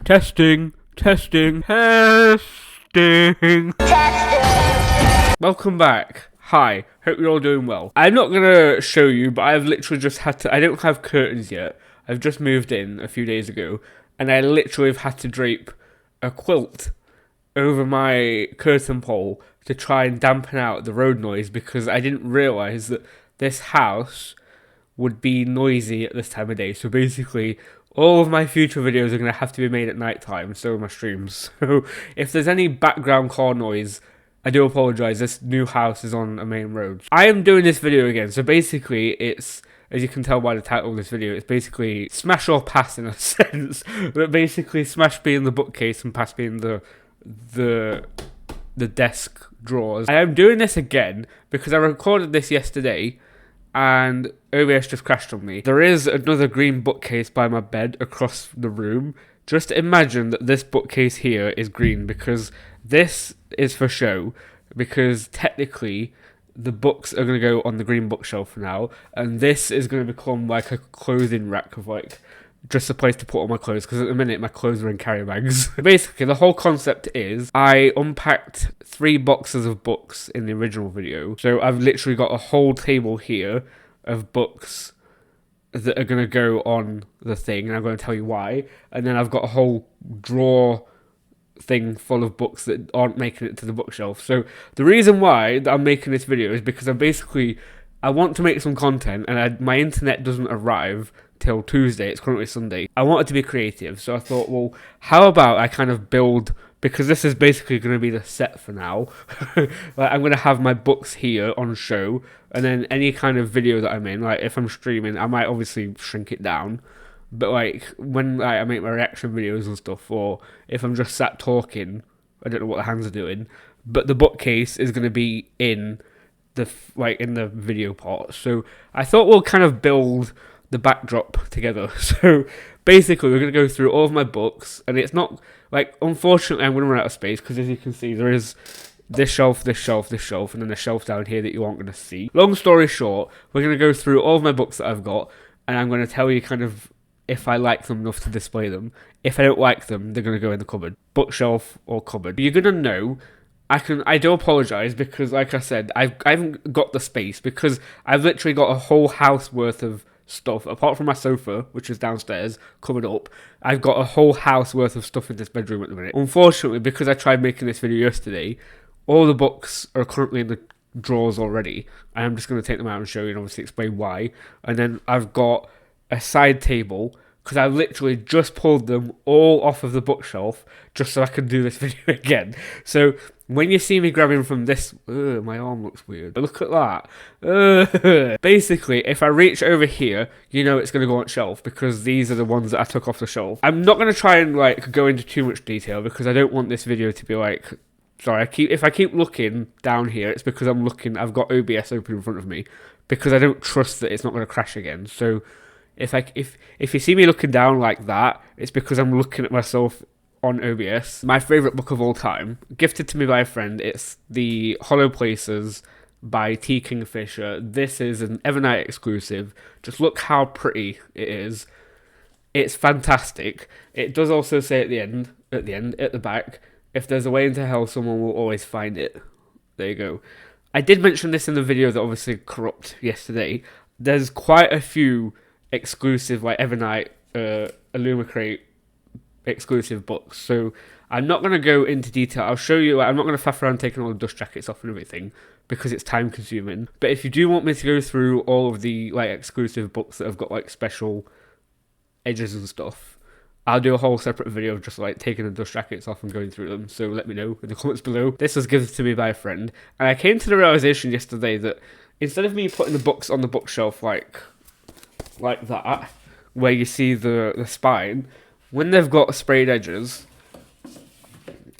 Testing. Welcome back. Hi, hope you're all doing well. I'm not gonna show you, but I've literally just had to, I don't have curtains yet. I've just moved in a few days ago, and I literally have had to drape a quilt over my curtain pole to try and dampen out the road noise because I didn't realise that this house would be noisy at this time of day. So basically, all of my future videos are going to have to be made at night time, so are my streams. So if there's any background car noise, I do apologise. This new house is on a main road. I am doing this video again, so basically it's, as you can tell by the title of this video, it's basically smash or pass in a sense. But basically smash being the bookcase and pass being the desk drawers. I am doing this again because I recorded this yesterday and OBS just crashed on me. There is another green bookcase by my bed across the room. Just imagine that this bookcase here is green because this is for show, because technically the books are going to go on the green bookshelf now, and this is going to become like a clothing rack of like just a place to put all my clothes, because at the minute my clothes are in carry bags. Basically, the whole concept is I unpacked 3 boxes of books in the original video. So I've literally got a whole table here of books that are going to go on the thing, and I'm going to tell you why. And then I've got a whole drawer thing full of books that aren't making it to the bookshelf. So the reason why that I'm making this video is because I want to make some content, and my internet doesn't arrive till Tuesday. It's currently Sunday. I wanted to be creative, so I thought, well, how about I kind of build, because this is basically going to be the set for now. Like, I'm going to have my books here on show, and then any kind of video that I'm in, like if I'm streaming, I might obviously shrink it down, but like when I make my reaction videos and stuff, or if I'm just sat talking, I don't know what the hands are doing, but the bookcase is going to be in the video part. So I thought we'll kind of build the backdrop together. So basically we're going to go through all of my books, and it's not like, unfortunately I'm going to run out of space because, as you can see, there is this shelf, and then a shelf down here that you aren't going to see. Long story short, we're going to go through all of my books that I've got, and I'm going to tell you kind of if I like them enough to display them. If I don't like them, they're going to go in the cupboard, bookshelf or cupboard. You're going to know. I do apologise because, like I said, I haven't got the space, because I've literally got a whole house worth of stuff, apart from my sofa, which is downstairs, covered up. I've got a whole house worth of stuff in this bedroom at the minute. Unfortunately, because I tried making this video yesterday, all the books are currently in the drawers already. I'm just going to take them out and show you, and obviously explain why. And then I've got a side table, because I literally just pulled them all off of the bookshelf just so I can do this video again. So when you see me grabbing from this, my arm looks weird. Look at that. Basically, if I reach over here, you know it's going to go on shelf, because these are the ones that I took off the shelf. I'm not going to try and like go into too much detail, because I don't want this video to be like, sorry, if I keep looking down here, it's because I've got OBS open in front of me, because I don't trust that it's not going to crash again. So if you see me looking down like that, it's because I'm looking at myself on OBS. My favourite book of all time, gifted to me by a friend, it's The Hollow Places by T. Kingfisher. This is an Evernight exclusive. Just look how pretty it is. It's fantastic. It does also say at the back, if there's a way into hell, someone will always find it. There you go. I did mention this in the video that obviously corrupt yesterday. There's quite a few exclusive, like Evernight, Illumicrate exclusive books. So I'm not going to go into detail. I'll show you, I'm not going to faff around taking all the dust jackets off and everything, because it's time consuming. But if you do want me to go through all of the like exclusive books that have got like special edges and stuff, I'll do a whole separate video of just like taking the dust jackets off and going through them. So let me know in the comments below. This was given to me by a friend, and I came to the realization yesterday that instead of me putting the books on the bookshelf like that, where you see the spine, when they've got sprayed edges,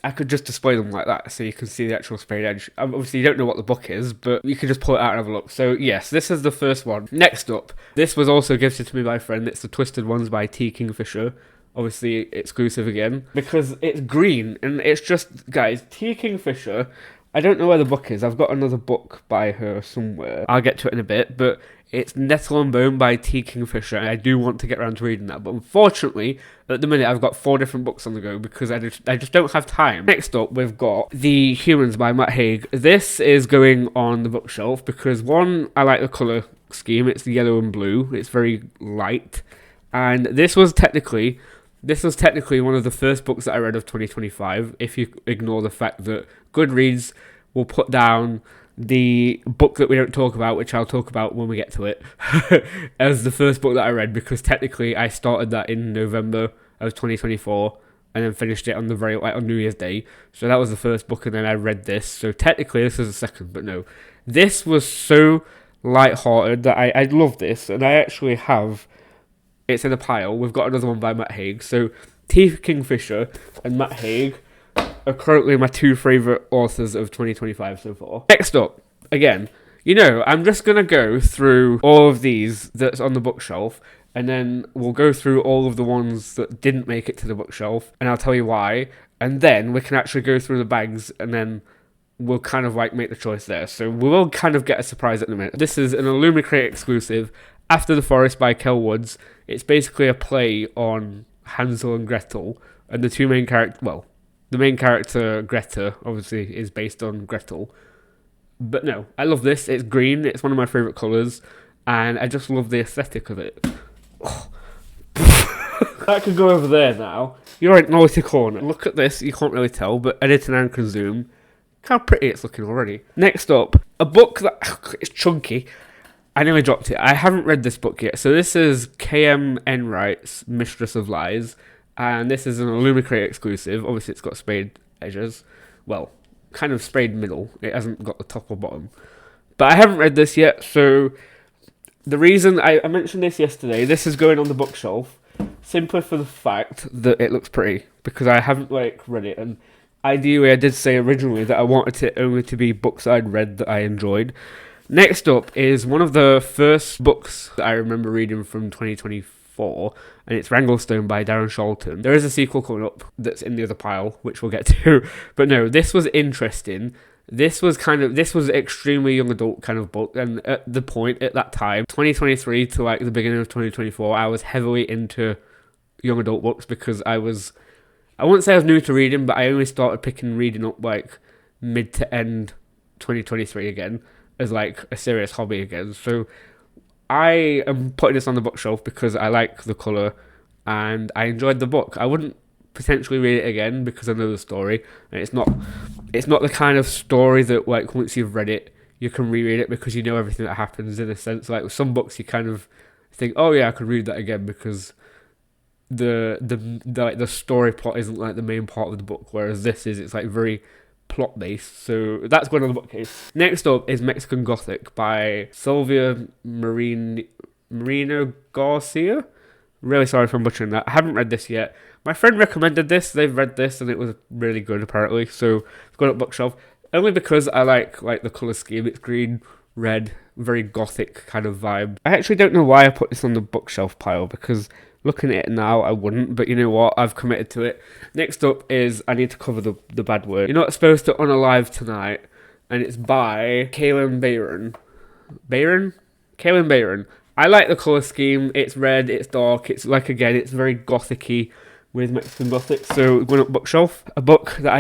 I could just display them like that, so you can see the actual sprayed edge. Obviously, you don't know what the book is, but you can just pull it out and have a look. So yes, this is the first one. Next up, this was also gifted to me by a friend. It's The Twisted Ones by T. Kingfisher. Obviously, exclusive again, because it's green, and it's just, guys, T. Kingfisher, I don't know where the book is. I've got another book by her somewhere. I'll get to it in a bit, but it's Nettle and Bone by T. Kingfisher, and I do want to get around to reading that. But unfortunately, at the minute, I've got 4 different books on the go because I just don't have time. Next up, we've got The Humans by Matt Haig. This is going on the bookshelf because, one, I like the colour scheme. It's yellow and blue. It's very light. And this was technically one of the first books that I read of 2025, if you ignore the fact that Goodreads will put down the book that we don't talk about, which I'll talk about when we get to it, as the first book that I read, because technically I started that in November of 2024 and then finished it on on New Year's Day. So that was the first book, and then I read this. So technically this is the second, but no. This was so light-hearted that I love this, and I actually have... It's in a pile. We've got another one by Matt Haig. So T. Kingfisher and Matt Haig are currently my 2 favourite authors of 2025 so far. Next up, again, I'm just going to go through all of these that's on the bookshelf, and then we'll go through all of the ones that didn't make it to the bookshelf, and I'll tell you why, and then we can actually go through the bags, and then we'll kind of make the choice there. So we will kind of get a surprise at the minute. This is an Illumicrate exclusive, After the Forest by Kel Woods. It's basically a play on Hansel and Gretel, and the main character, Greta, obviously, is based on Gretel. But no, I love this. It's green. It's one of my favourite colours, and I just love the aesthetic of it. Oh. That could go over there now. You're in naughty corner. Look at this. You can't really tell, but editing and can zoom. Look how pretty it's looking already. Next up, a book that... It's chunky. I nearly dropped it. I haven't read this book yet. So this is K.M. Enright's Mistress of Lies. And this is an Illumicrate exclusive. Obviously, it's got sprayed edges. Well, kind of sprayed middle. It hasn't got the top or bottom. But I haven't read this yet. So the reason I mentioned this yesterday, this is going on the bookshelf simply for the fact that it looks pretty. Because I haven't read it. And ideally, I did say originally that I wanted it only to be books I'd read that I enjoyed. Next up is one of the first books that I remember reading from 2024, and it's Wranglestone by Darren Sholton. There is a sequel coming up that's in the other pile, which we'll get to. But no, this was interesting. This was extremely young adult kind of book, and at that time, 2023 to the beginning of 2024, I was heavily into young adult books because I wouldn't say I was new to reading, but I only started reading up mid to end 2023 again, as a serious hobby again. So I am putting this on the bookshelf because I like the colour and I enjoyed the book. I wouldn't potentially read it again because I know the story, and it's not the kind of story that once you've read it you can reread it because you know everything that happens, in a sense. With some books you kind of think, oh yeah, I could read that again because the story plot isn't the main part of the book, whereas it's very plot based. So that's going on the bookcase. Next up is Mexican Gothic by Sylvia Marino Garcia. Really sorry if I'm butchering that. I haven't read this yet. My friend recommended this. They've read this and it was really good apparently. So it's going up bookshelf. Only because I like the colour scheme. It's green, red, very gothic kind of vibe. I actually don't know why I put this on the bookshelf pile because looking at it now, I wouldn't, but you know what? I've committed to it. Next up is I need to cover the bad word. You're Not Supposed to Unalive Tonight, and it's by Kaylin Bayron. Kaylin Bayron. I like the colour scheme. It's red, it's dark, it's again, it's very gothic-y with Mexican Gothic. So going up bookshelf, a book that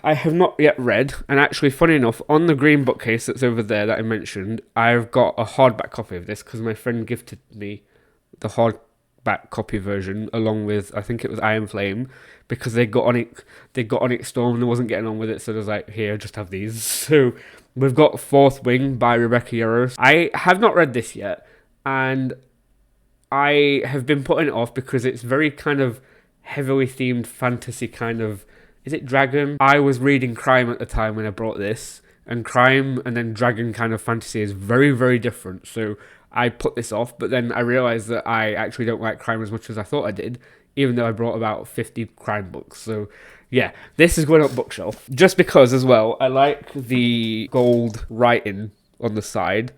I have not yet read, and actually, funny enough, on the green bookcase that's over there that I mentioned, I've got a hardback copy of this because my friend gifted me the hardback copy version along with, I think it was Iron Flame, because they got Onyx Storm and I wasn't getting on with it, so I was here, just have these. So we've got Fourth Wing by Rebecca Yarros. I have not read this yet, and I have been putting it off because it's very kind of heavily themed fantasy kind of, is it dragon? I was reading crime at the time when I brought this, and crime and then dragon kind of fantasy is very, very different. So I put this off, but then I realised that I actually don't like crime as much as I thought I did, even though I brought about 50 crime books. So yeah, this is going up bookshelf. Just because as well, I like the gold writing on the side.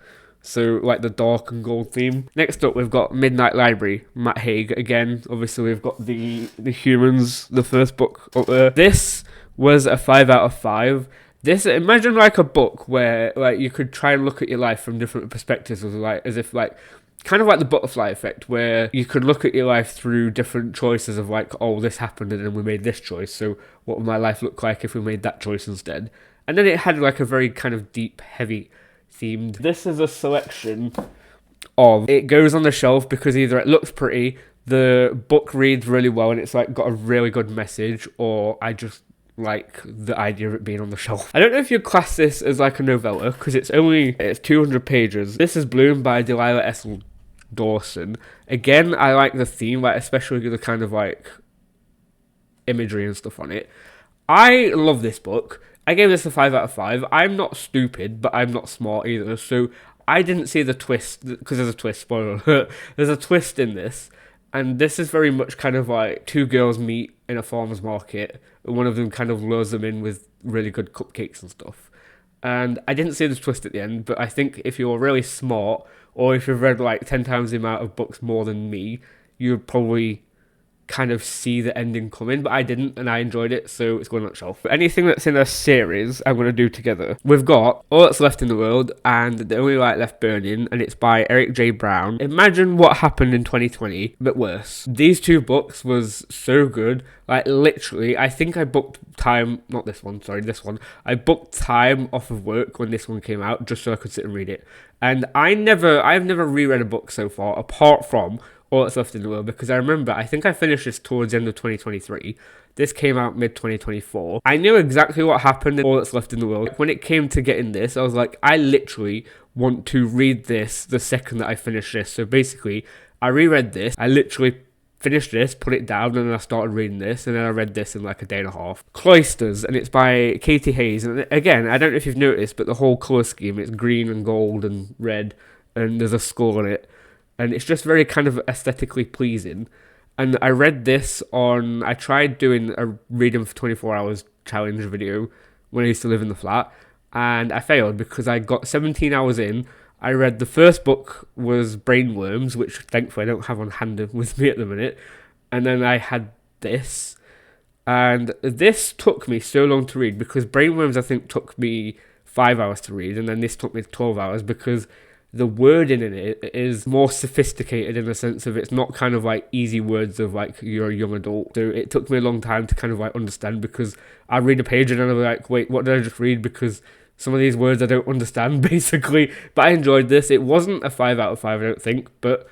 So the dark and gold theme. Next up, we've got Midnight Library, Matt Haig. Again, obviously we've got the Humans, the first book up there. This was a 5 out of 5. This, imagine like a book where like you could try and look at your life from different perspectives, as if like kind of like the butterfly effect, where you could look at your life through different choices of like, oh, this happened and then we made this choice, so what would my life look like if we made that choice instead? And then it had like a very kind of deep, heavy themed. This is a selection of, it goes on the shelf because either it looks pretty, the book reads really well and it's like got a really good message, or I just like the idea of it being on the shelf. I don't know if you'd class this as like a novella because it's 200 pages. This is Bloom by Delilah S. Dawson. Again, I like the theme, like especially the kind of like imagery and stuff on it. I love this book. I gave this a 5 out of 5. I'm not stupid, but I'm not smart either, so I didn't see the twist, because there's a twist, spoiler alert. There's a twist in this, and this is very much kind of like two girls meet in a farmer's market, and one of them kind of lures them in with really good cupcakes and stuff. And I didn't see the twist at the end, but I think if you're really smart, or if you've read like 10 times the amount of books more than me, you'd probably kind of see the ending coming, but I didn't, and I enjoyed it, so it's going on the shelf. But anything that's in a series, I'm going to do together. We've got All That's Left in the World and The Only Light Left Burning, and it's by Eric J. Brown. Imagine what happened in 2020, but worse. These two books was so good. Like, literally, I think I booked time, not this one, sorry, this one. I booked time off of work when this one came out, just so I could sit and read it. And I've never reread a book so far, apart from All That's Left in the World, because I remember, I think I finished this towards the end of 2023. This came out mid-2024. I knew exactly what happened in All That's Left in the World. When it came to getting this, I was like, I literally want to read this the second that I finish this. So basically, I reread this. I literally finished this, put it down, and then I started reading this, and then I read this in like a day and a half. Cloisters, and it's by Katie Hayes. And again, I don't know if you've noticed, but the whole colour scheme, it's green and gold and red, and there's a skull on it. And it's just very kind of aesthetically pleasing. And I read this I tried doing a reading for 24 hours challenge video when I used to live in the flat, and I failed because I got 17 hours in. I read the first book was Brainworms, which thankfully I don't have on hand with me at the minute. And then I had this. And this took me so long to read because Brainworms I think took me 5 hours to read, and then this took me 12 hours because the wording in it is more sophisticated in the sense of it's not kind of like easy words of like you're a young adult. So it took me a long time to kind of like understand, because I read a page and I'm like, wait, what did I just read? Because some of these words I don't understand basically. But I enjoyed this. It wasn't a 5 out of 5, I don't think, but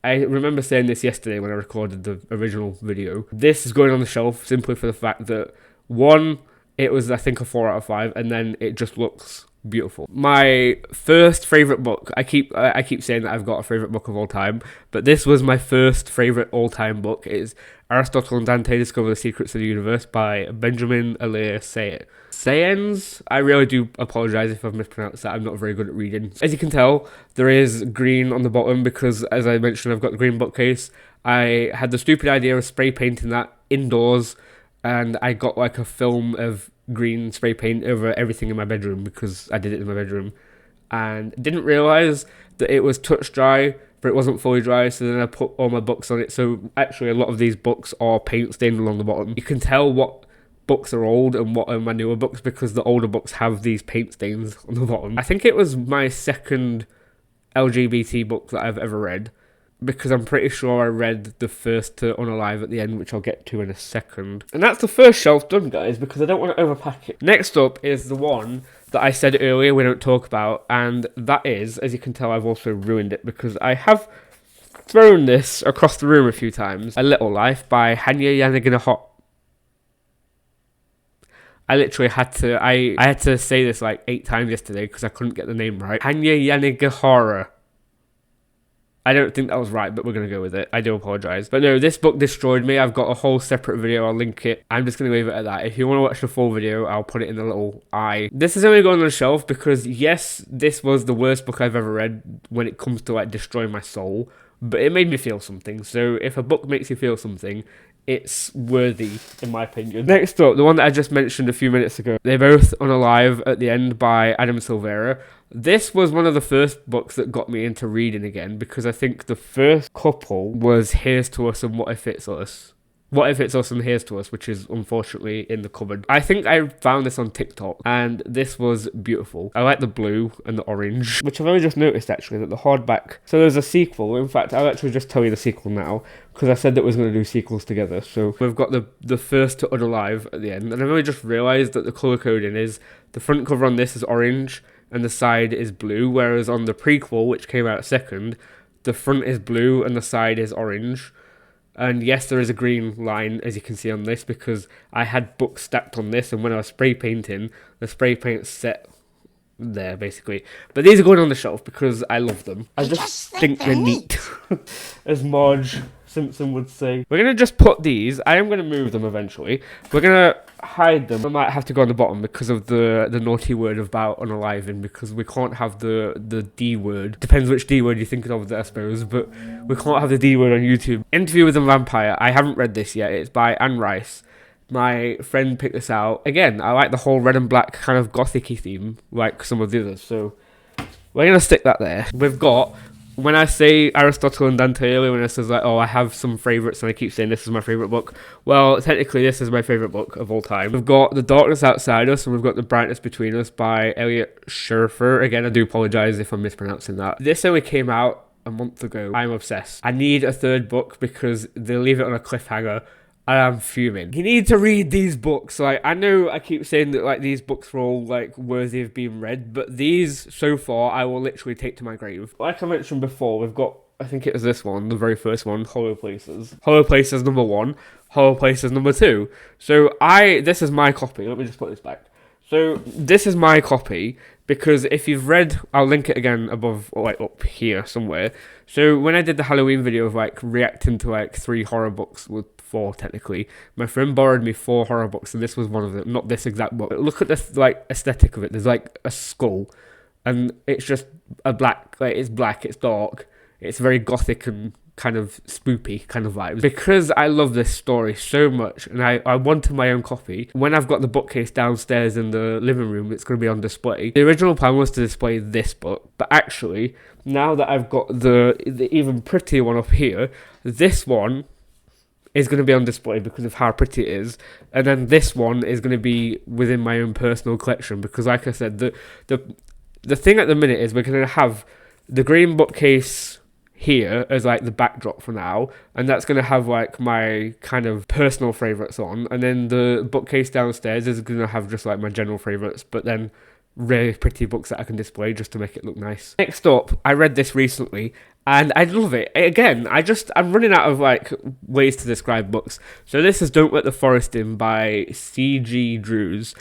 I remember saying this yesterday when I recorded the original video. This is going on the shelf simply for the fact that, one, it was I think a 4 out of 5, and then it just looks beautiful. My first favourite book, I keep saying that I've got a favourite book of all time, but this was my first favourite all-time book. It is Aristotle and Dante Discover the Secrets of the Universe by Benjamin Alea Sayens. I really do apologise if I've mispronounced that. I'm not very good at reading. As you can tell, there is green on the bottom because, as I mentioned, I've got the green bookcase. I had the stupid idea of spray painting that indoors, and I got like a film of green spray paint over everything in my bedroom because I did it in my bedroom, and didn't realise that it was touch dry, but it wasn't fully dry, so then I put all my books on it. So actually a lot of these books are paint stained along the bottom. You can tell what books are old and what are my newer books because the older books have these paint stains on the bottom. I think it was my second LGBT book that I've ever read, because I'm pretty sure I read the first to Unalive at the end, which I'll get to in a second. And that's the first shelf done, guys, because I don't want to overpack it. Next up is the one that I said earlier we don't talk about, and that is, as you can tell, I've also ruined it because I have thrown this across the room a few times. A Little Life by Hanya Yanagihara. I literally had to, I had to say this like 8 times yesterday because I couldn't get the name right. Hanya Yanagihara. I don't think that was right, but we're going to go with it. I do apologise. But no, this book destroyed me. I've got a whole separate video. I'll link it. I'm just going to leave it at that. If you want to watch the full video, I'll put it in the little eye. This is only going on the shelf because, yes, this was the worst book I've ever read when it comes to, like, destroying my soul. But it made me feel something. So if a book makes you feel something, it's worthy, in my opinion. Next up, the one that I just mentioned a few minutes ago. They're Both Unalive at the End by Adam Silvera. This was one of the first books that got me into reading again, because I think the first couple was Here's to Us and What If It's Us. What If It's Us and Here's to Us, which is unfortunately in the cupboard. I think I found this on TikTok, and this was beautiful. I like the blue and the orange, which I've only just noticed actually, that the hardback. So there's a sequel. In fact, I'll actually just tell you the sequel now, because I said that we was going to do sequels together. So we've got the first to Unalive at the end, and I've only just realised that the colour coding is the front cover on this is orange and the side is blue, whereas on the prequel, which came out second, the front is blue and the side is orange. And yes, there is a green line, as you can see on this, because I had books stacked on this, and when I was spray painting, the spray paint set there, basically. But these are going on the shelf because I love them. I just think they're neat, as Marge Simpson would say. We're going to just put these, I am going to move them eventually. We're going to hide them. I might have to go on the bottom because of the naughty word about unaliving, because we can't have the D word. Depends which D word you're thinking of, I suppose, but we can't have the D word on YouTube. Interview with a Vampire. I haven't read this yet. It's by Anne Rice. My friend picked this out. Again, I like the whole red and black kind of gothic-y theme, like some of the others, so we're going to stick that there. We've got, when I say Aristotle and Dante earlier, when it says like, oh, I have some favourites, and I keep saying this is my favourite book, well, technically this is my favourite book of all time. We've got The Darkness Outside Us, and we've got The Brightness Between Us by Elliot Scherfer. Again, I do apologise if I'm mispronouncing that. This only came out a month ago. I'm obsessed. I need a third book because they leave it on a cliffhanger. I am fuming. You need to read these books. Like, I know I keep saying that like these books are all like worthy of being read, but these so far I will literally take to my grave. Like I mentioned before, we've got, I think it was this one, the very first one, Hollow Places. Hollow Places number 1, Hollow Places number 2. So this is my copy. Let me just put this back. So this is my copy, because if you've read, I'll link it again above, like up here somewhere. So when I did the Halloween video of like reacting to like 3 horror books, with 4 technically, my friend borrowed me 4 horror books, and this was one of them. Not this exact book. Look at this like aesthetic of it. There's like a skull, and it's just a black, like it's black, it's dark, it's very gothic and kind of spoopy kind of vibes. Because I love this story so much, and I wanted my own copy. When I've got the bookcase downstairs in the living room, it's going to be on display. The original plan was to display this book, but actually, now that I've got the even prettier one up here, this one is going to be on display because of how pretty it is, and then this one is going to be within my own personal collection, because like I said, the thing at the minute is we're going to have the green bookcase here as like the backdrop for now, and that's going to have like my kind of personal favourites on, and then the bookcase downstairs is going to have just like my general favourites, but then really pretty books that I can display just to make it look nice. Next up, I read this recently, and I love it. Again, I'm running out of like ways to describe books. So this is Don't Let the Forest In by C.G. Drews.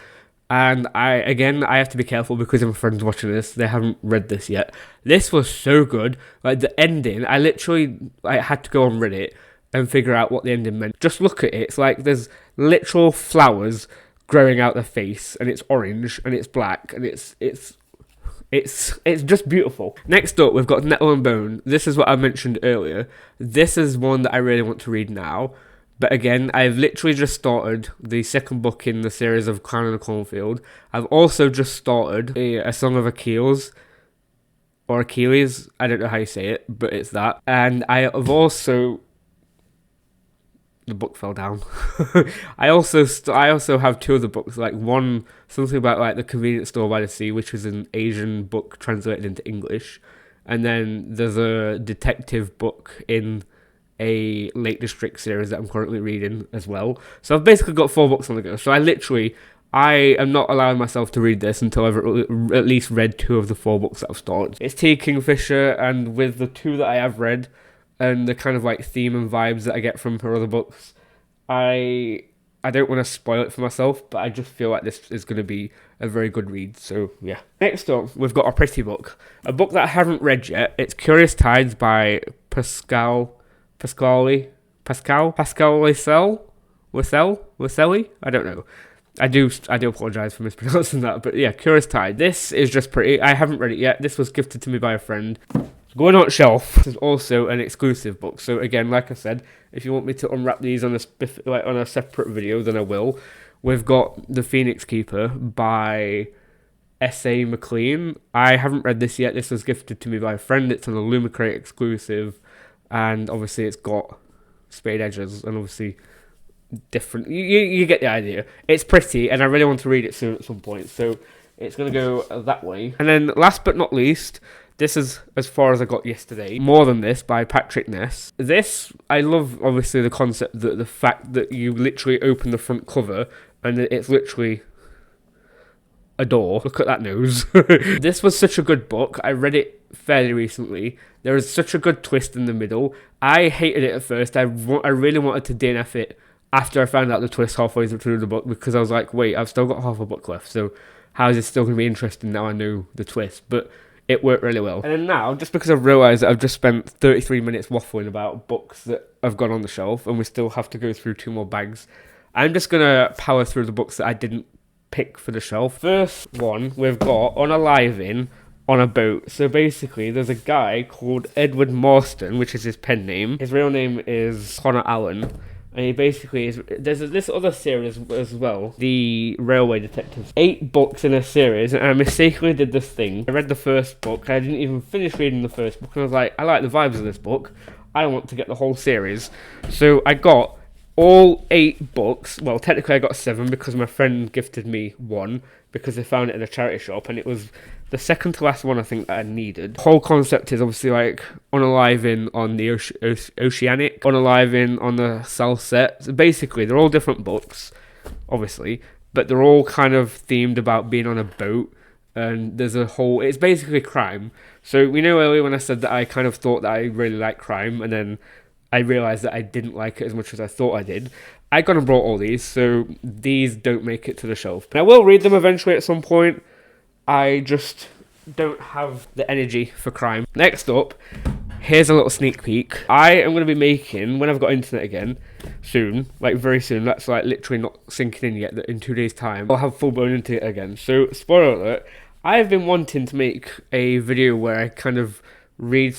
And I have to be careful because of my friends watching this. They haven't read this yet. This was so good. Like the ending, I literally had to go on Reddit and figure out what the ending meant. Just look at it. It's like there's literal flowers growing out the face, and it's orange and it's black, and it's just beautiful. Next up, we've got Nettle and Bone. This is what I mentioned earlier. This is one that I really want to read now. But again, I've literally just started the second book in the series of Clown in the Cornfield. I've also just started a Song of Achilles, or Achilles, I don't know how you say it, but it's that. And I have also... The book fell down. I also have 2 other books, like one, something about like the convenience store by the sea, which is an Asian book translated into English. And then there's a detective book in a Lake District series that I'm currently reading as well. So I've basically got 4 books on the go. So I am not allowing myself to read this until I've at least read 2 of the 4 books that I've started. It's T. Kingfisher, and with the 2 that I have read, and the kind of like theme and vibes that I get from her other books, I don't want to spoil it for myself, but I just feel like this is going to be a very good read, so yeah. Next up, we've got a pretty book. A book that I haven't read yet. It's Curious Tides by Pascal Licelle? I don't know. I do apologise for mispronouncing that, but yeah, Curious Tide. This is just pretty. I haven't read it yet. This was gifted to me by a friend. Going on shelf. This is also an exclusive book. So again, like I said, if you want me to unwrap these on a separate video, then I will. We've got The Phoenix Keeper by S.A. McLean. I haven't read this yet. This was gifted to me by a friend. It's an Illumicrate exclusive, and obviously it's got spade edges, and obviously different. You get the idea. It's pretty, and I really want to read it soon at some point. So it's going to go that way. And then last but not least, this is as far as I got yesterday. More Than This by Patrick Ness. This, I love, obviously, the concept, that the fact that you literally open the front cover and it's literally a door. Look at that nose. This was such a good book. I read it fairly recently. There was such a good twist in the middle. I hated it at first. I really wanted to DNF it after I found out the twist halfway through the book, because I was like, wait, I've still got half a book left, so how is it still going to be interesting now I know the twist? But it worked really well. And then now, just because I've realised that I've just spent 33 minutes waffling about books that have gone on the shelf, and we still have to go through 2 more bags, I'm just going to power through the books that I didn't pick for the shelf. First one, we've got Unaliving on a Boat. So basically, there's a guy called Edward Marston, which is his pen name. His real name is Connor Allen. And he basically is... There's this other series as well, The Railway Detectives. 8 books in a series, and I mistakenly did this thing. I read the first book, I didn't even finish reading the first book, and I was like, I like the vibes of this book. I want to get the whole series. So I got all 8 books. Well, technically I got 7 because my friend gifted me 1 because they found it in a charity shop, and it was the second to last one I think that I needed. The whole concept is obviously like Unaliving on the Oceanic, Unaliving on the South Set. So basically, they're all different books, obviously, but they're all kind of themed about being on a boat, and there's a whole... It's basically crime. So we know earlier when I said that I kind of thought that I really like crime, and then I realised that I didn't like it as much as I thought I did. I got and brought all these, so these don't make it to the shelf. But I will read them eventually at some point. I just don't have the energy for crime. Next up, here's a little sneak peek. I am going to be making, when I've got internet again, soon, like very soon, that's like literally not sinking in yet, that in 2 days' time, I'll have full-blown internet again. So, spoiler alert, I've been wanting to make a video where I kind of read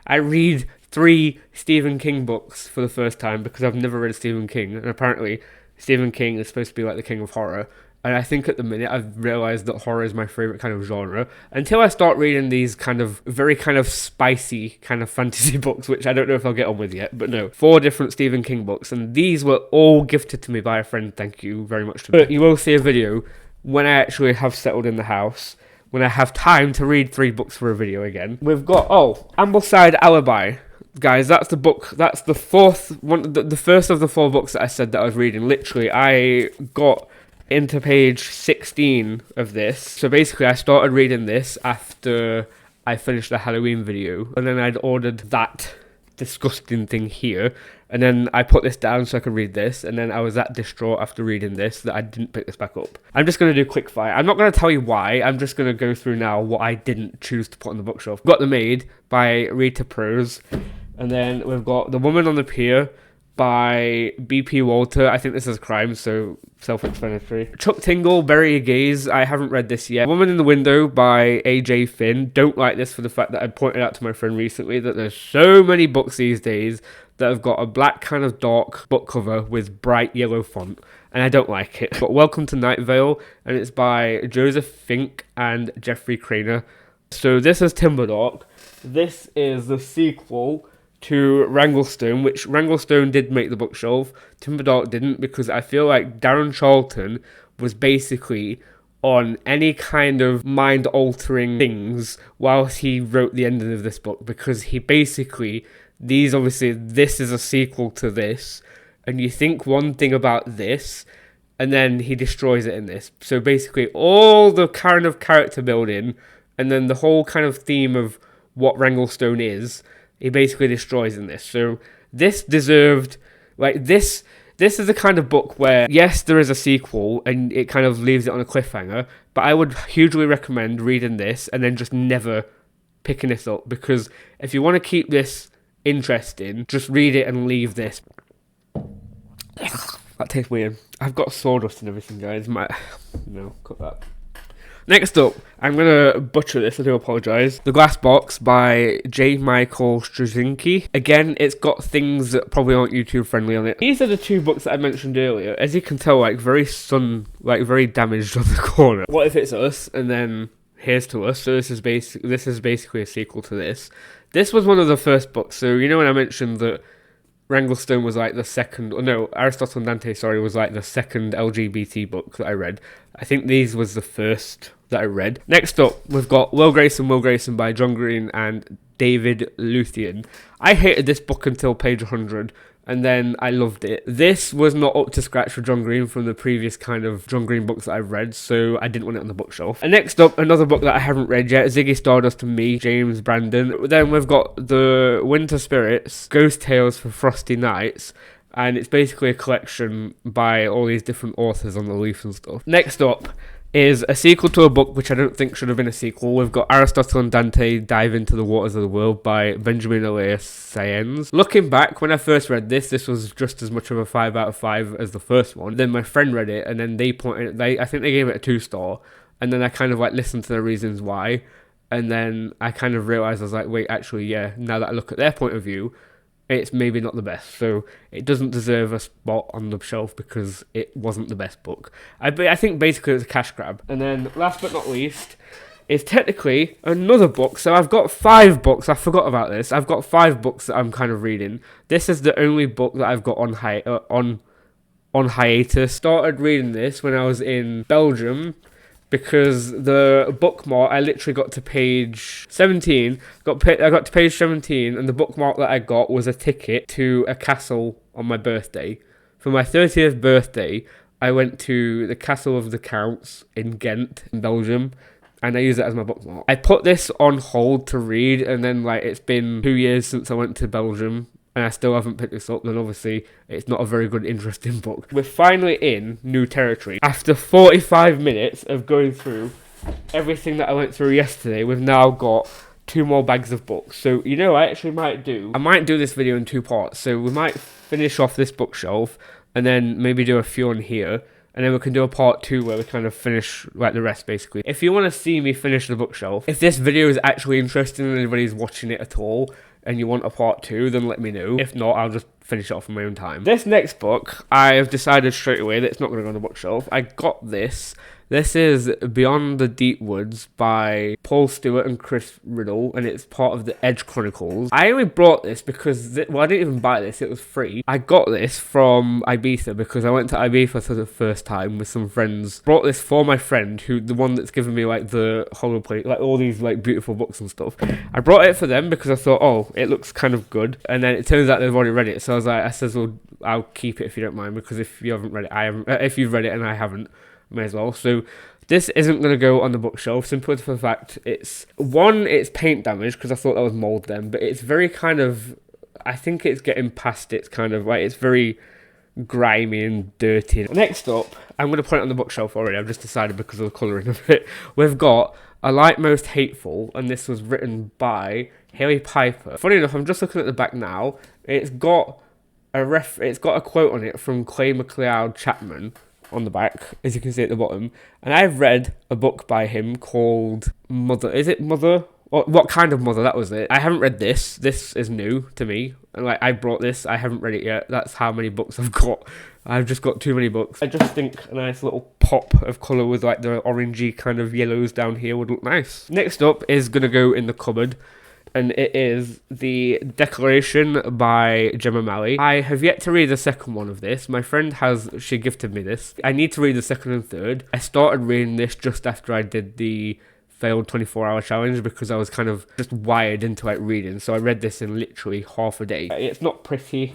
I read 3 Stephen King books for the first time, because I've never read Stephen King, and apparently Stephen King is supposed to be like the king of horror. And I think at the minute I've realised that horror is my favourite kind of genre. Until I start reading these kind of very kind of spicy kind of fantasy books, which I don't know if I'll get on with yet. But no, 4 different Stephen King books. And these were all gifted to me by a friend. Thank you very much. But you will see a video when I actually have settled in the house, when I have time to read 3 books for a video again. We've got, Ambleside Alibi. Guys, that's the book, that's the fourth one, the first of the 4 books that I said that I was reading. Literally, I got into page 16 of this. So basically I started reading this after I finished the Halloween video, and then I'd ordered that disgusting thing here, and then I put this down so I could read this, and then I was that distraught after reading this that I didn't pick this back up. I'm just going to do quick fire. I'm not going to tell you why, I'm just going to go through now what I didn't choose to put on the bookshelf. Got The Maid by Rita Prose, and then we've got The Woman on the Pier by B.P. Walter. I think this is crime, so self-explanatory. Chuck Tingle, Bury Your Gaze. I haven't read this yet. Woman in the Window by A.J. Finn. Don't like this for the fact that I pointed out to my friend recently that there's so many books these days that have got a black kind of dark book cover with bright yellow font, and I don't like it. But Welcome to Night Vale, and it's by Joseph Fink and Jeffrey Craner. So this is Timberdark. This is the sequel to Wranglestone, which Wranglestone did make the bookshelf. Timberdark didn't, because I feel like Darren Charlton was basically on any kind of mind-altering things whilst he wrote the ending of this book, because he basically, this is a sequel to this, and you think one thing about this, and then he destroys it in this. So basically all the kind of character building, and then the whole kind of theme of what Wranglestone is, he basically destroys in this. So this deserved, this is the kind of book where, yes, there is a sequel and it kind of leaves it on a cliffhanger, but I would hugely recommend reading this and then just never picking this up, because if you want to keep this interesting, just read it and leave this. That tastes weird. I've got sawdust and everything, guys. Cut that. Next up, I'm going to butcher this, I do apologise. The Glass Box by J. Michael Straczynski. Again, it's got things that probably aren't YouTube friendly on it. These are the 2 books that I mentioned earlier. As you can tell, very damaged on the corner. What If It's Us? And then Here's to Us. So this is basically a sequel to this. This was one of the first books. So you know when I mentioned that Wranglestone was like the second, or no, Aristotle and Dante, sorry, was like the second LGBT book that I read. I think these was the first that I read. Next up, we've got Will Grayson by John Green and David Luthien. I hated this book until page 100, and then I loved it. This was not up to scratch for John Green from the previous kind of John Green books that I've read, so I didn't want it on the bookshelf. And next up, another book that I haven't read yet, Ziggy Stardust and Me, James Brandon. Then we've got The Winter Spirits, Ghost Tales for Frosty Nights, and it's basically a collection by all these different authors on the leaf and stuff. Next up is a sequel to a book which I don't think should have been a sequel. We've got Aristotle and Dante Dive into the Waters of the World by Benjamin Elias Saenz. Looking back, when I first read this was just as much of a 5 out of 5 as the first one. Then my friend read it, and then I think they gave it a 2-star, and then I kind of like listened to the reasons why, and then I kind of realised, I was like, wait, actually, yeah, now that I look at their point of view, it's maybe not the best, so it doesn't deserve a spot on the shelf because it wasn't the best book. I think basically it was a cash grab. And then last but not least is technically another book. So I've got 5 books. I forgot about this. I've got 5 books that I'm kind of reading. This is the only book that I've got on hiatus. Started reading this when I was in Belgium, because the bookmark, I literally got to page 17, I got to page 17, and the bookmark that I got was a ticket to a castle on my birthday. For my 30th birthday, I went to the Castle of the Counts in Ghent, in Belgium, and I used it as my bookmark. I put this on hold to read, and then like it's been 2 years since I went to Belgium, and I still haven't picked this up, then obviously it's not a very good, interesting book. We're finally in new territory. After 45 minutes of going through everything that I went through yesterday, we've now got 2 more bags of books. So, you know, I might do this video in 2 parts. So we might finish off this bookshelf, and then maybe do a few on here, and then we can do a part 2 where we kind of finish like the rest, basically. If you want to see me finish the bookshelf, if this video is actually interesting and anybody's watching it at all, and you want a part 2, then let me know. If not, I'll just finish it off in my own time. This next book, I've decided straight away that it's not going to go on the bookshelf. I got this. This is Beyond the Deep Woods by Paul Stewart and Chris Riddle, and it's part of the Edge Chronicles. I only brought this because, I didn't even buy this, it was free. I got this from Ibiza because I went to Ibiza for the first time with some friends. Brought this for my friend, the one that's given me like the holoplay, like all these like beautiful books and stuff. I brought it for them because I thought, oh, it looks kind of good, and then it turns out they've already read it. So I says, well, I'll keep it if you don't mind, because if you haven't read it, I haven't. If you've read it and I haven't, may as well. So this isn't going to go on the bookshelf, simply for the fact it's paint damage, because I thought that was mold then, but it's very kind of, I think it's getting past its kind of, like, it's very grimy and dirty. Next up, I'm going to put it on the bookshelf already, I've just decided because of the colouring of it. We've got A Light Most Hateful, and this was written by Haley Piper. Funny enough, I'm just looking at the back now, it's got a quote on it from Clay McLeod Chapman on the back, as you can see at the bottom, and I've read a book by him called Mother. Is it Mother? Or What Kind of Mother? That was it. I haven't read this. This is new to me, and like I brought this, I haven't read it yet. That's how many books I've got. I've just got too many books. I just think a nice little pop of colour with like the orangey kind of yellows down here would look nice. Next up is gonna go in the cupboard, and it is The Declaration by Gemma Malley. I have yet to read the second one of this. My friend she gifted me this. I need to read the second and third. I started reading this just after I did the failed 24-hour challenge, because I was kind of just wired into like reading. So I read this in literally half a day. It's not pretty,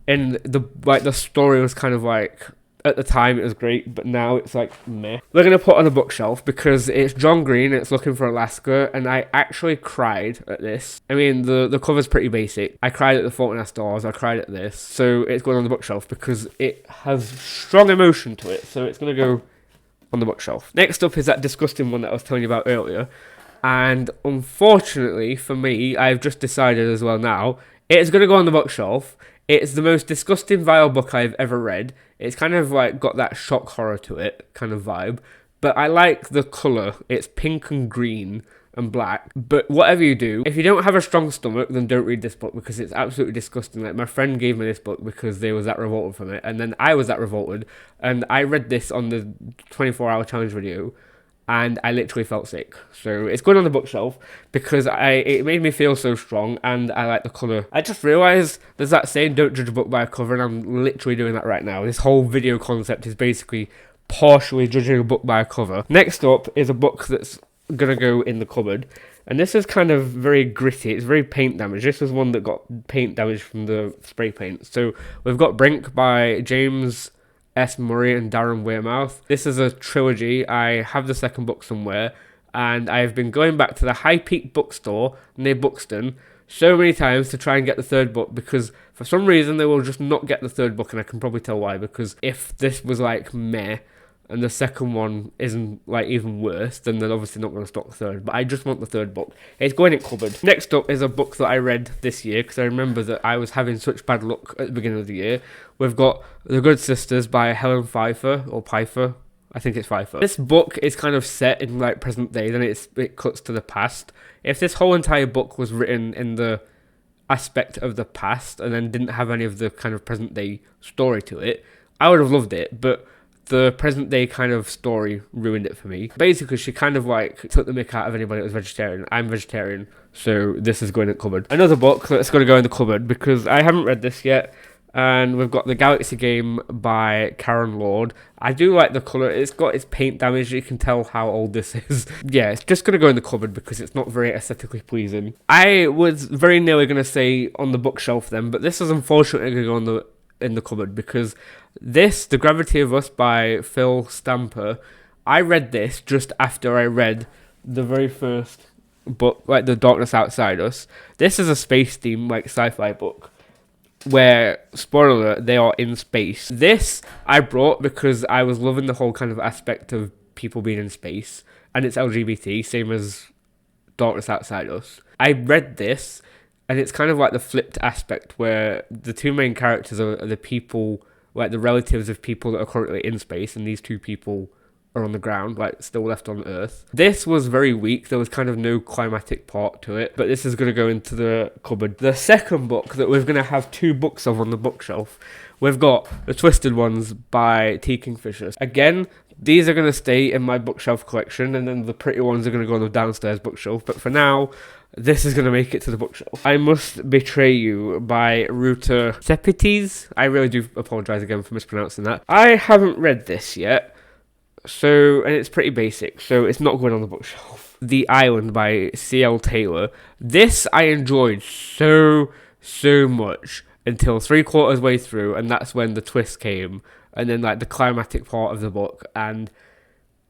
and the story was kind of like, at the time it was great, but now it's like meh. We're going to put on a bookshelf because it's John Green, it's Looking for Alaska, and I actually cried at this. I mean, the cover's pretty basic. I cried at The Fault in Our Stars, I cried at this, so it's going on the bookshelf because it has strong emotion to it, so it's going to go on the bookshelf. Next up is that disgusting one that I was telling you about earlier, and unfortunately for me, I've just decided as well now, it's going to go on the bookshelf. It's the most disgusting, vile book I've ever read. It's kind of like got that shock horror to it kind of vibe. But I like the colour. It's pink and green and black. But whatever you do, if you don't have a strong stomach, then don't read this book because it's absolutely disgusting. Like, my friend gave me this book because they was that revolted from it. And then I was that revolted. And I read this on the 24-hour challenge video. and I literally felt sick. So it's going on the bookshelf because it made me feel so strong, and I like the colour. I just realised there's that saying, don't judge a book by a cover, and I'm literally doing that right now. This whole video concept is basically partially judging a book by a cover. Next up is a book that's gonna go in the cupboard, and this is kind of very gritty. It's very paint damage. This is one that got paint damage from the spray paint. So we've got Brink by James S. Murray and Darren Wearmouth. This is a trilogy. I have the second book somewhere, and I've been going back to the High Peak bookstore near Buxton so many times to try and get the third book, because for some reason they will just not get the third book, and I can probably tell why, because if this was like meh and the second one isn't like even worse, then they're obviously not going to stock the third. But I just want the third book. It's going in cupboard. Next up is a book that I read this year, because I remember that I was having such bad luck at the beginning of the year. We've got The Good Sisters by Helen Pfeiffer, or Pfeiffer. I think it's Pfeiffer. This book is kind of set in like present day, then it cuts to the past. If this whole entire book was written in the aspect of the past and then didn't have any of the kind of present day story to it, I would have loved it, but the present day kind of story ruined it for me. Basically, she kind of like took the mick out of anybody that was vegetarian. I'm vegetarian, so this is going in the cupboard. Another book that's going to go in the cupboard because I haven't read this yet, and we've got The Galaxy Game by Karen Lord. I do like the colour. It's got its paint damage. You can tell how old this is. Yeah, it's just going to go in the cupboard because it's not very aesthetically pleasing. I was very nearly going to say on the bookshelf then, but this is unfortunately going to go in the cupboard because this, The Gravity of Us by Phil Stamper, I read this just after I read the very first book, like The Darkness Outside Us. This is a space theme, like sci-fi book, where, spoiler alert, they are in space. This I brought because I was loving the whole kind of aspect of people being in space, and it's LGBT, same as Darkness Outside Us. I read this, and it's kind of like the flipped aspect where the two main characters are the people, like the relatives of people that are currently in space, and these two people are on the ground, like still left on Earth. This was very weak. There was kind of no climatic part to it, but this is going to go into the cupboard. The second book that we're going to have two books of on the bookshelf, we've got The Twisted Ones by T. Kingfisher. Again, these are going to stay in my bookshelf collection, and then the pretty ones are going to go on the downstairs bookshelf, but for now, this is going to make it to the bookshelf. I Must Betray You by Ruta Sepetys. I really do apologise again for mispronouncing that. I haven't read this yet, and it's pretty basic, so it's not going on the bookshelf. The Island by C.L. Taylor. This I enjoyed so much until 3/4 way through, and that's when the twist came, and then like the climatic part of the book, and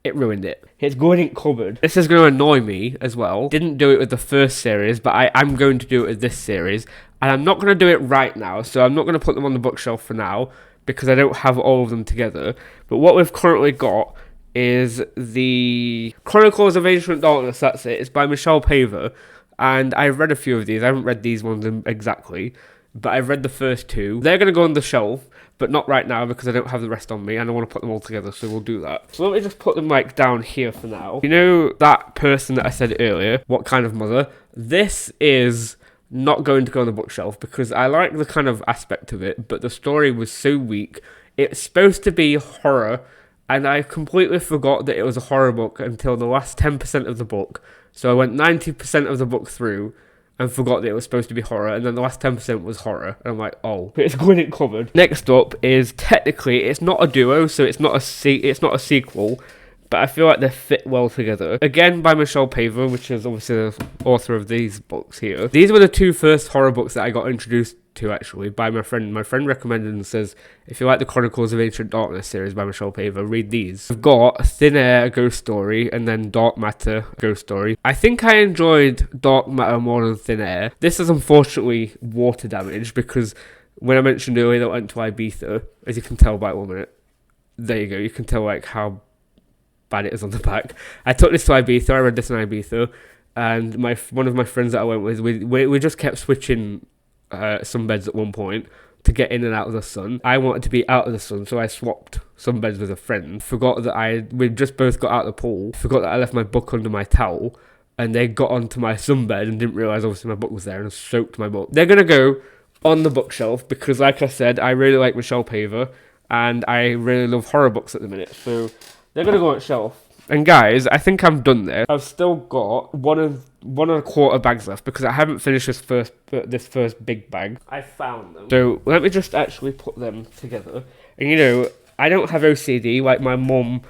it ruined it. It's going in cupboard. This is going to annoy me as well. Didn't do it with the first series, but I'm going to do it with this series. And I'm not going to do it right now, so I'm not going to put them on the bookshelf for now, because I don't have all of them together. But what we've currently got is the Chronicles of Ancient Darkness. That's it. It's by Michelle Paver. And I've read a few of these. I haven't read these ones exactly, but I've read the first two. They're going to go on the shelf, but not right now because I don't have the rest on me and I want to put them all together, so we'll do that. So let me just put them like down here for now. You know that person that I said earlier, What Kind of Mother? This is not going to go on the bookshelf because I like the kind of aspect of it, but the story was so weak. It's supposed to be horror, and I completely forgot that it was a horror book until the last 10% of the book. So I went 90% of the book through and forgot that it was supposed to be horror, and then the last 10% was horror, and I'm like, oh, it's going in cupboard. Next up is, technically, it's not a duo, so it's not a sequel, but I feel like they fit well together. Again, by Michelle Paver, which is obviously the author of these books here. These were the two first horror books that I got introduced to, actually, by my friend. My friend recommended and says, if you like the Chronicles of Ancient Darkness series by Michelle Paver, read these. We've got Thin Air, a ghost story, and then Dark Matter, a ghost story. I think I enjoyed Dark Matter more than Thin Air. This is unfortunately water damage, because when I mentioned earlier that I went to Ibiza, as you can tell by 1 minute, there you go, you can tell like how bad it is on the back. I took this to Ibiza, I read this in Ibiza, and one of my friends that I went with, we just kept switching sunbeds at one point to get in and out of the sun. I wanted to be out of the sun, so I swapped sunbeds with a friend. Forgot that we just both got out of the pool, forgot that I left my book under my towel, and they got onto my sunbed and didn't realise obviously my book was there and soaked my book. They're going to go on the bookshelf because, like I said, I really like Michelle Paver and I really love horror books at the minute, so they're going to go on the shelf. And guys, I think I'm done there. I've still got one and a quarter bags left because I haven't finished this first big bag. I found them. So let me just actually put them together. And you know, I don't have OCD like my mum.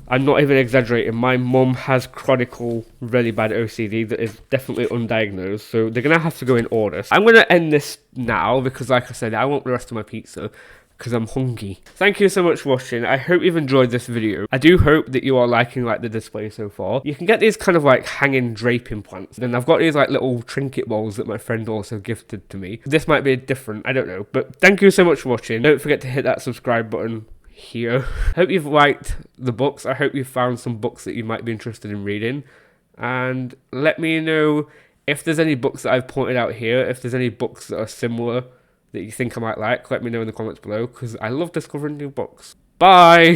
I'm not even exaggerating. My mum has chronic, really bad OCD that is definitely undiagnosed. So they're gonna have to go in order. I'm gonna end this now because, like I said, I want the rest of my pizza because I'm hungry. Thank you so much for watching. I hope you've enjoyed this video. I do hope that you are liking the display so far. You can get these kind of hanging draping plants. Then I've got these little trinket balls that my friend also gifted to me. This might be different, I don't know. But thank you so much for watching. Don't forget to hit that subscribe button here. Hope you've liked the books. I hope you've found some books that you might be interested in reading. And let me know if there's any books that I've pointed out here, if there's any books that are similar that you think I might like. Let me know in the comments below because I love discovering new books. Bye!